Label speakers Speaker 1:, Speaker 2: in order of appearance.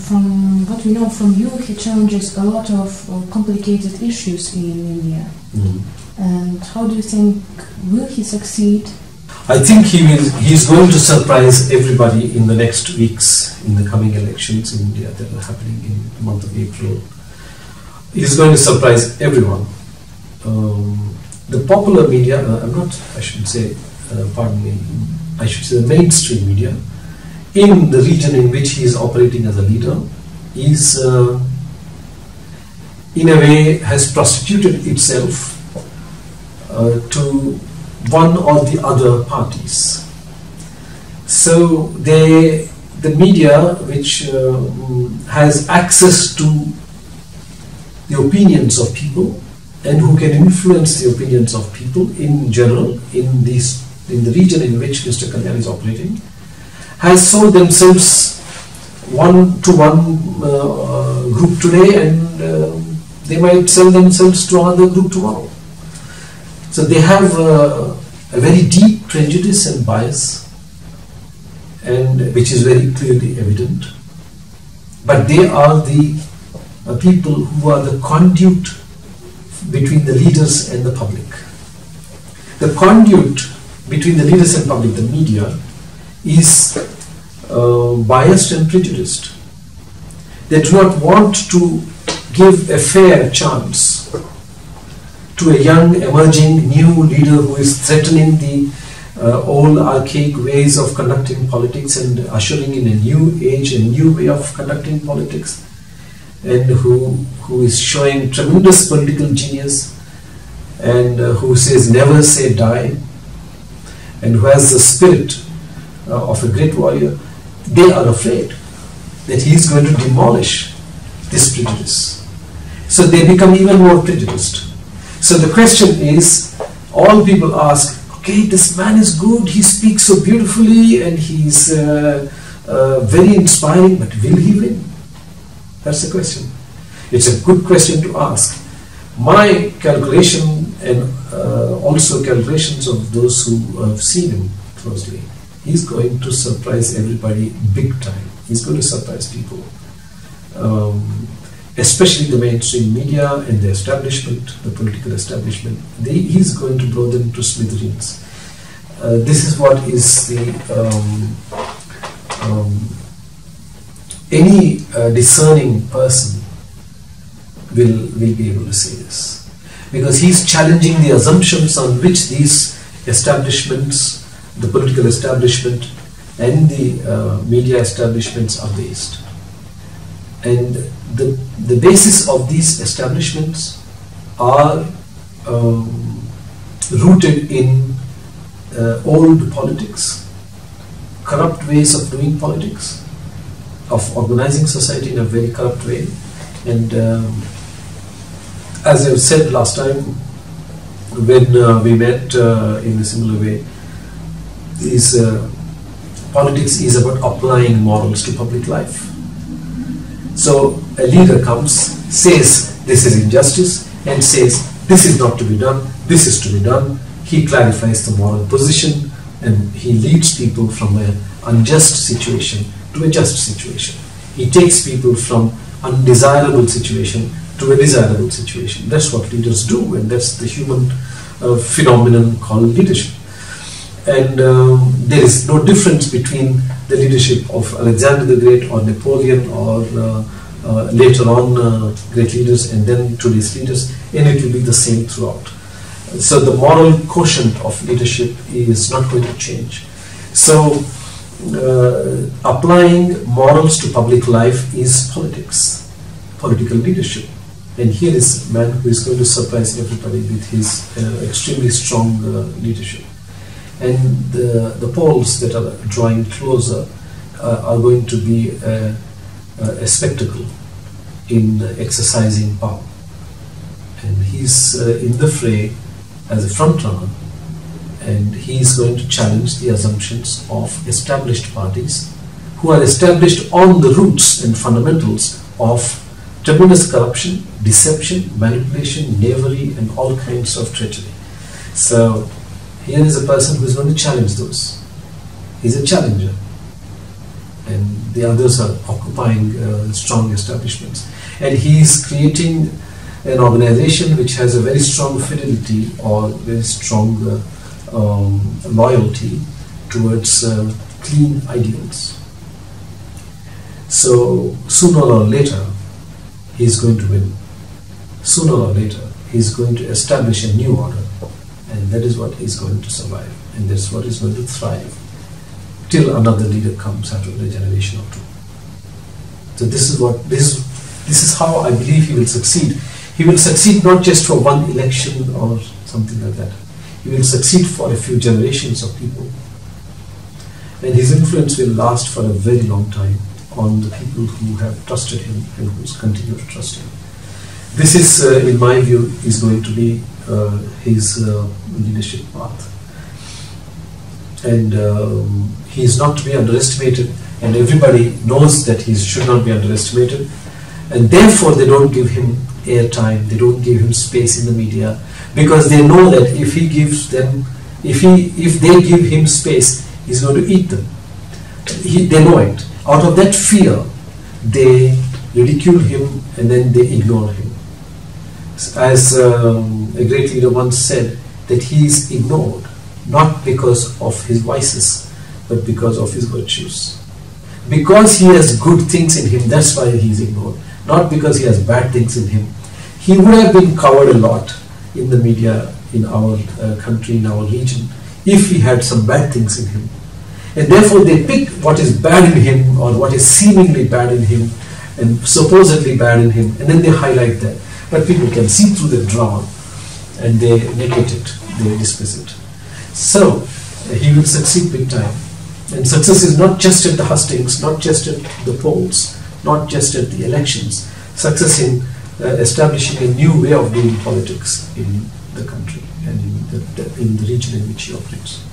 Speaker 1: from what we know from you, he challenges a lot of complicated issues in India. And how do you think, will he succeed?
Speaker 2: I think he's going to surprise everybody in the next weeks in the coming elections in India that are happening in the month of April. He's going to surprise everyone. The popular media, I should say the mainstream media, in the region in which he is operating as a leader, is in a way has prostituted itself to one or the other parties. So the media, which has access to the opinions of people and who can influence the opinions of people in general in the region in which Mr. Kalyan is operating, has sold themselves one to one group today, and they might sell themselves to another group tomorrow. So they have a very deep prejudice and bias, and which is very clearly evident. But they are the people who are the conduit between the leaders and the public. The conduit between the leaders and public, the media, is biased and prejudiced. They do not want to give a fair chance to a young, emerging, new leader who is threatening the old archaic ways of conducting politics and ushering in a new age, a new way of conducting politics, and who is showing tremendous political genius, and who says never say die, and who has the spirit of a great warrior. They are afraid that he is going to demolish this prejudice. So they become even more prejudiced. So the question is, all people ask, okay, this man is good, he speaks so beautifully and he's very inspiring, but will he win? That's the question. It's a good question to ask. My calculation, and also calculations of those who have seen him closely, he's going to surprise everybody big time. He's going to surprise people. Especially the mainstream media and the establishment, the political establishment. He's going to blow them to smithereens. This is what is the any discerning person will be able to say this, because he's challenging the assumptions on which these establishments, the political establishment and the media establishments are based. And the basis of these establishments are rooted in old politics, corrupt ways of doing politics, of organizing society in a very corrupt way. And as I said last time when we met in a similar way, politics is about applying morals to public life. So a leader comes, says this is injustice, and says this is not to be done, this is to be done. He clarifies the moral position and he leads people from an unjust situation to a just situation. He takes people from undesirable situation to a desirable situation. That's what leaders do, and that's the human phenomenon called leadership. And there is no difference between the leadership of Alexander the Great or Napoleon or later on great leaders and then today's leaders, and it will be the same throughout. So the moral quotient of leadership is not going to change. So applying morals to public life is politics, political leadership. And here is a man who is going to surprise everybody with his extremely strong leadership. And the polls that are drawing closer are going to be a spectacle in exercising power. And he's in the fray as a front runner, and he's going to challenge the assumptions of established parties who are established on the roots and fundamentals of tremendous corruption, deception, manipulation, knavery, and all kinds of treachery. So here is a person who is going to challenge those. He's a challenger. and the others are occupying strong establishments. And he is creating an organization which has a very strong fidelity or very strong loyalty towards clean ideals. So sooner or later he is going to win. Sooner or later he is going to establish a new order, and that is what is going to survive, and that's what is going to thrive till another leader comes after a generation or two. So this is how I believe he will succeed. He will succeed not just for one election or something like that. He will succeed for a few generations of people, and his influence will last for a very long time on the people who have trusted him and who continue to trust him. This is, in my view, is going to be his leadership path. And he is not to be underestimated, and everybody knows that he should not be underestimated, and therefore they don't give him airtime, they don't give him space in the media, because they know that if he gives them, if they give him space, he's going to eat them. They know it. Out of that fear, they ridicule him and then they ignore him. As a great leader once said, that he is ignored not because of his vices, but because of his virtues. Because he has good things in him, that's why he is ignored. Not because he has bad things in him. He would have been covered a lot in the media, in our country, in our region, if he had some bad things in him. And therefore they pick what is bad in him, or what is seemingly bad in him, and supposedly bad in him, and then they highlight that. But people can see through the drama, and they negate it, they dismiss it. So he will succeed big time. And success is not just at the hustings, not just at the polls, not just at the elections. Success in establishing a new way of doing politics in the country and in the region in which he operates.